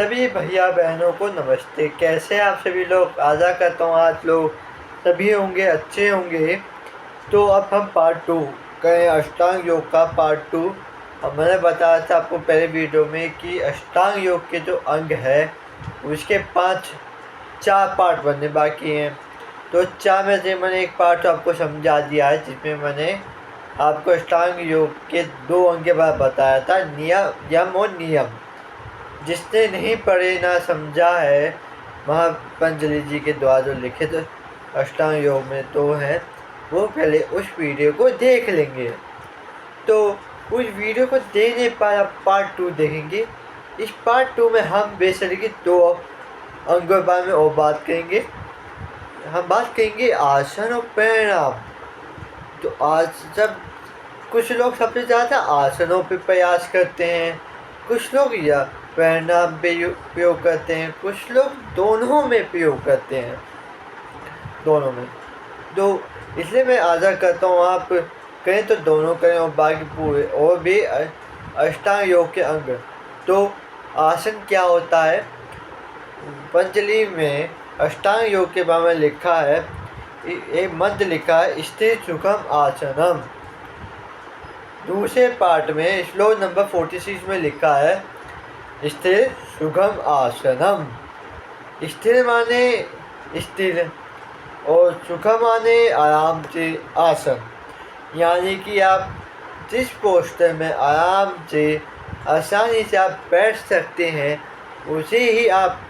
सभी भैया बहनों को नमस्ते। कैसे हैं आप सभी लोग? आशा करता हूँ आज लोग सभी होंगे अच्छे होंगे। तो अब हम पार्ट 2 करें, अष्टांग योग का पार्ट 2। अब मैंने बताया था आपको पहले वीडियो में कि अष्टांग योग के जो अंग है उसके 4 पार्ट बनने बाकी हैं। तो 4 में से मैंने एक पार्ट आपको समझा दिया है, जिसमें मैंने आपको अष्टांग योग के 2 अंग के बारे में बताया था, यम और नियम। जिसने नहीं पढ़े ना समझा है, वहाँ पतंजलि जी के द्वारा जो लिखित अष्टांग योग में तो है, वो पहले उस वीडियो को देख लेंगे। तो उस वीडियो को देखने पर आप पार्ट 2 देखेंगे। इस पार्ट 2 में हम बेसिकली 2 अंगों के बारे में और बात करेंगे। हम बात करेंगे आसन और प्राणायाम। तो आज जब कुछ लोग सबसे ज़्यादा आसनों पे प्रयास करते हैं, कुछ लोग या प्राणायाम पे प्रयोग करते हैं, कुछ लोग दोनों में प्रयोग करते हैं, दोनों में। तो इसलिए मैं आशा करता हूँ आप करें तो दोनों करें, और बाकी पूरे और भी अष्टांग योग के अंग। तो आसन क्या होता है? पतंजलि में अष्टांग योग के बारे में लिखा है, एक मंत्र लिखा है, स्थिर सुखम आसनम। दूसरे पार्ट में श्लोक नंबर 46 में लिखा है, स्थिर सुगम आसनम। स्थिर माने स्थिर और सुगम माने आराम से आसन, यानी कि आप जिस पोस्टर में आराम से आसानी से आप बैठ सकते हैं उसे ही आप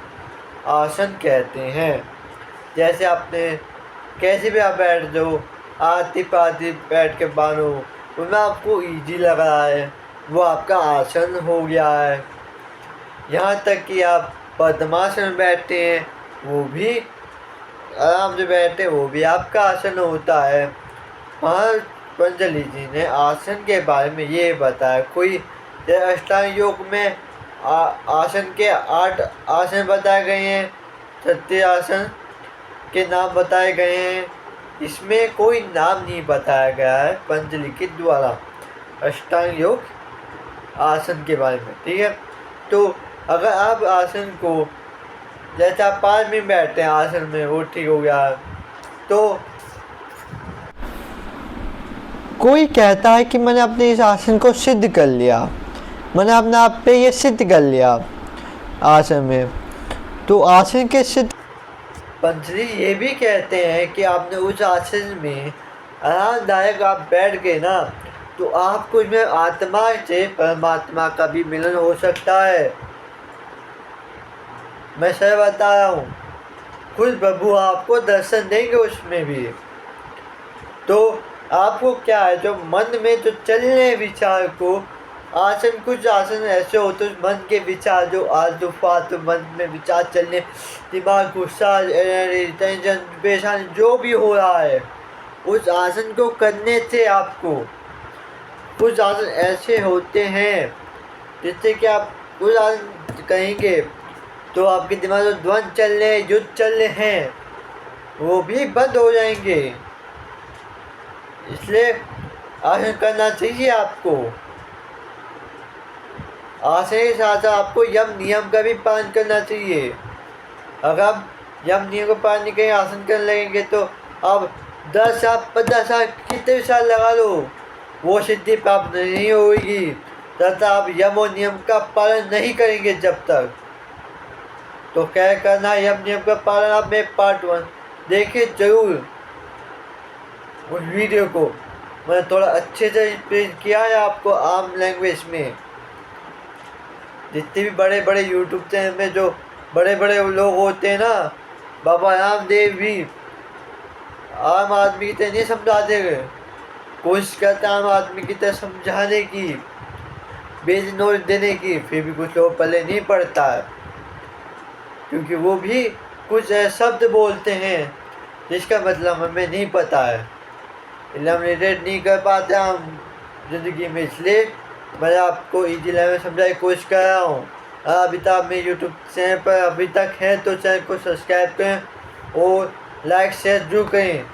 आसन कहते हैं। जैसे आपने कैसे भी आप बैठ जाओ, आती पाती बैठ के बानो, उनमें आपको इजी लग रहा है, वो आपका आसन हो गया है। यहाँ तक कि आप पद्मासन में बैठते हैं, वो भी आराम से बैठे, वो भी आपका आसन होता है। वहाँ पतंजलि जी ने आसन के बारे में ये बताया। कोई अष्टांग योग में आसन के 8 आसन बताए गए हैं, 36 आसन के नाम बताए गए हैं। इसमें कोई नाम नहीं बताया गया है पतंजलि के द्वारा अष्टांग योग आसन के बारे में, ठीक है। तो अगर आप आसन को, जैसे आप 5 मिनट बैठते हैं आसन में, वो ठीक हो गया। तो कोई कहता है कि मैंने अपने इस आसन को सिद्ध कर लिया, मैंने अपने आप पे ये सिद्ध कर लिया आसन में। तो आसन के सिद्ध पतंजलि ये भी कहते हैं कि आपने उस आसन में आरामदायक आप बैठ गए ना, तो आपको इसमें आत्मा से परमात्मा का भी मिलन हो सकता है। मैं सही बता रहा हूँ, खुद प्रभु आपको दर्शन देंगे उसमें भी। तो आपको क्या है, जो मन में जो चलने विचार को, आसन, कुछ आसन ऐसे होते हैं मन के विचार, जो आलतू फालतू मन में विचार चलने, दिमाग गुस्सा, टेंशन, परेशानी जो भी हो रहा है, उस आसन को करने से आपको, कुछ आसन ऐसे होते हैं जिससे कि आप कुछ आसन कहेंगे तो आपके दिमाग में द्वंद्व चल रहे, युद्ध चल रहे हैं, वो भी बंद हो जाएंगे। इसलिए आसन करना चाहिए आपको। आसन के साथ आपको यम नियम का भी पालन करना चाहिए। अगर आप यम नियम का पालन नहीं करेंगे, आसन करने लगेंगे, तो आप 10 साल 50 साल कितने साल लगा लो, वो सिद्धि प्राप्त नहीं होगी जब तक आप यम और नियम का पालन नहीं करेंगे। जब तक तो क्या करना है, यम नियम का पालन आप में पार्ट 1 देखिए जरूर। उस वीडियो को मैंने थोड़ा अच्छे से एक्सप्लेन किया है आपको आम लैंग्वेज में। जितने भी बड़े बड़े यूट्यूब चैनल में जो बड़े बड़े लोग होते हैं ना, बाबा रामदेव भी आम आदमी की तरह नहीं समझाते गए, कोशिश करते आम आदमी की तरह समझाने की, बेसिक नॉलेज देने की, फिर भी कुछ लोग पहले नहीं पढ़ता है, क्योंकि वो भी कुछ शब्द बोलते हैं जिसका मतलब हमें नहीं पता है, इसलिए हम रिलेट नहीं कर पाते हम ज़िंदगी में। इसलिए मैं आपको इजी लैंग्वेज समझाने की कोशिश कर रहा हूँ। अभी तक मेरे यूट्यूब चैनल पर अभी तक है तो चैनल को सब्सक्राइब करें और लाइक शेयर जरूर करें,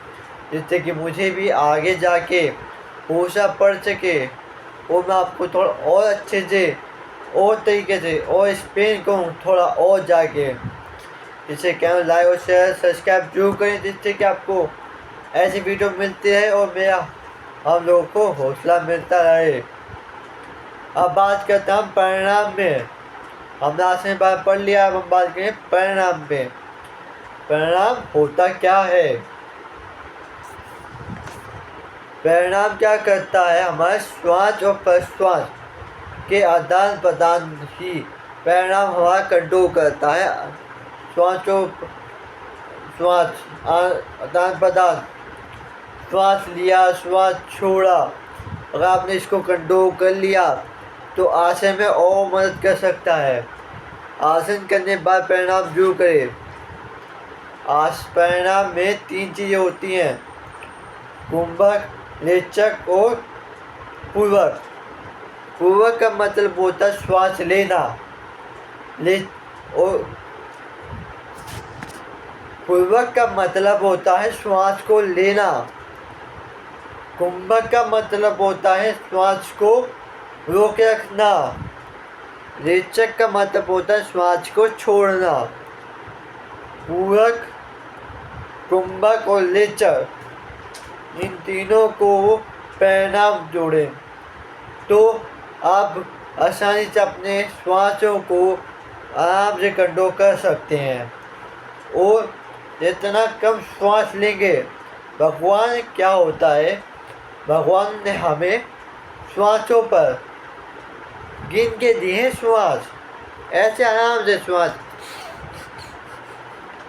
जिससे कि मुझे भी आगे जाके हौसला पड़ सके और मैं आपको थोड़ा और अच्छे से और तरीके से और एक्सप्लेन करूँ थोड़ा और जाके। इसे क्या लाइक और शेयर सब्सक्राइब जरूर करें, जिससे कि आपको ऐसी वीडियो मिलती है और मेरा हम लोगों को हौसला मिलता रहे। अब बात करते हैं हम परिणाम में। हमने आज से बात पढ़ लिया, अब हम बात करें परिणाम पे। परिणाम होता क्या है? परिणाम क्या करता है? हमारे श्वास और प्रश्वास के आदान प्रदान ही परिणाम हमारा कंट्रोल करता है। श्वास और श्वास आदान प्रदान, श्वास लिया श्वास छोड़ा, अगर आपने इसको कंट्रोल कर लिया तो आसन में और मदद कर सकता है। आसन करने के बाद परिणाम जरूर करें। परिणाम में 3 चीज़ें होती हैं, कुंभक, रेचक और पूर्वक। पूर्वक का मतलब होता है श्वास लेना, और पूर्वक का मतलब होता है श्वास को लेना। कुंभक का मतलब होता है श्वास को रोके रखना। रेचक का मतलब होता है श्वास को छोड़ना। पूरक, कुंभक और रेचक, इन तीनों को परिणाम जोड़ें तो आप आसानी से अपने श्वासों को आराम से कंट्रोल कर सकते हैं। और जितना कम श्वास लेंगे, भगवान क्या होता है, भगवान ने हमें श्वासों पर गिन के दिए हैं श्वास। ऐसे आराम से श्वास,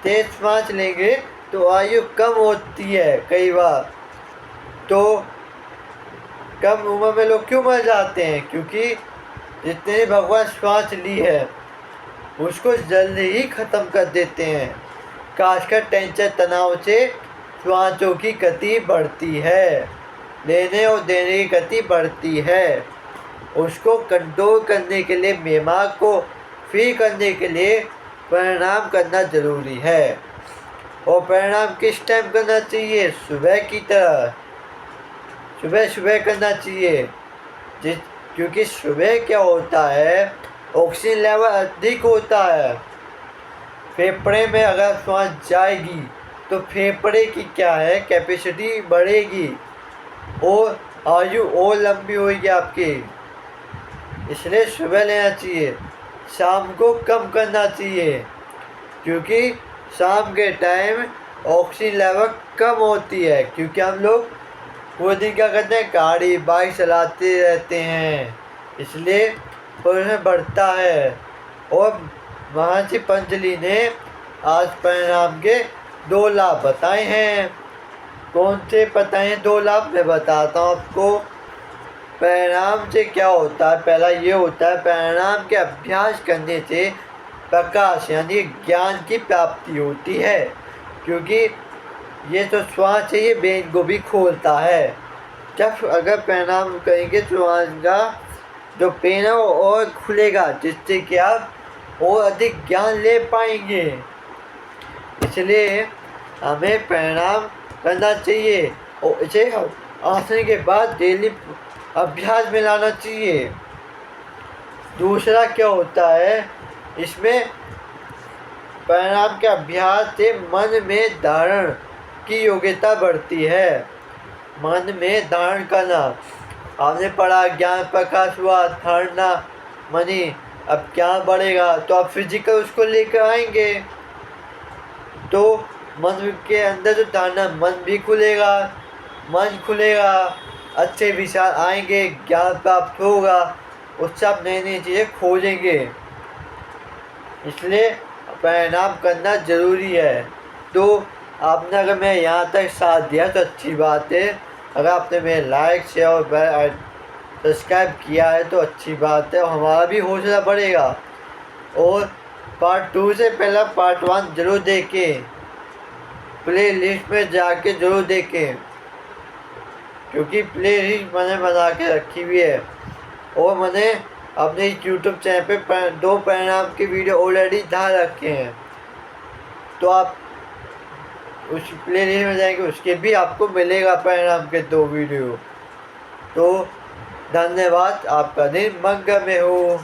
तेज श्वास लेंगे तो आयु कम होती है। कई बार तो कम उम्र में लोग क्यों मर जाते हैं? क्योंकि जितने भगवान श्वास ली है उसको जल्दी ही ख़त्म कर देते हैं। खासकर टेंशन तनाव से श्वासों की गति बढ़ती है, लेने और देने की गति बढ़ती है। उसको कंट्रोल करने के लिए, दिमाग को फ्री करने के लिए प्राणायाम करना ज़रूरी है। और प्राणायाम किस टाइम करना चाहिए? सुबह की तरह, सुबह सुबह करना चाहिए। क्योंकि सुबह क्या होता है, ऑक्सीजन लेवल अधिक होता है। फेफड़े में अगर श्वास जाएगी तो फेफड़े की क्या है, कैपेसिटी बढ़ेगी और आयु और लंबी होगी आपकी। इसलिए सुबह लेना चाहिए, शाम को कम करना चाहिए। क्योंकि शाम के टाइम ऑक्सीजन लेवल कम होती है, क्योंकि हम लोग पूरे दिन क्या करते हैं, गाड़ी बाइक चलाते रहते हैं, इसलिए प्रदूषण बढ़ता है। और महर्षि पतंजलि ने आज प्राणायाम के 2 लाभ बताए हैं। कौन से बताए हैं 2 लाभ? मैं बताता हूँ आपको। प्राणायाम से क्या होता है? पहला ये होता है, प्राणायाम के अभ्यास करने से प्रकाश यानी ज्ञान की प्राप्ति होती है। क्योंकि ये तो श्वास है, ये ब्रेन को भी खोलता है। जब अगर प्राणायाम करेंगे तो श्वास का जो पेन है वो और खुलेगा, जिससे कि आप और अधिक ज्ञान ले पाएंगे। इसलिए हमें प्राणायाम करना चाहिए और इसे आसन के बाद डेली अभ्यास में लाना चाहिए। दूसरा क्या होता है, इसमें प्राणायाम के अभ्यास से मन में धारण की योग्यता बढ़ती है। मन में धारण करना, आपने पढ़ा ज्ञान प्रकाश हुआ, धारणा मनी, अब ज्ञान बढ़ेगा तो आप फिजिकल उसको लेकर आएंगे, तो मन के अंदर जो धारणा, मन भी खुलेगा, मन खुलेगा, अच्छे विचार आएंगे, ज्ञान प्राप्त होगा, उससे आप नई नई चीज़ें खोजेंगे। इसलिए प्राणायाम करना ज़रूरी है। तो आपने अगर मैं यहाँ तक साथ दिया तो अच्छी बात है। अगर आपने मेरे लाइक शेयर और सब्सक्राइब किया है तो अच्छी बात है, और हमारा भी हौसला बढ़ेगा। और पार्ट 2 से पहला पार्ट 1 ज़रूर देखें, प्ले लिस्ट में जाके ज़रूर देखें, क्योंकि प्ले लिस्ट मैंने बना के रखी हुई है। और मैंने अपने यूट्यूब चैनल पे 2 प्राणायाम की वीडियो ऑलरेडी डाल रखे हैं, तो आप उस प्ले लिस्ट में जाएंगे, उसके भी आपको मिलेगा प्राणायाम के 2 वीडियो। तो धन्यवाद, आपका दिन मंगल में हो।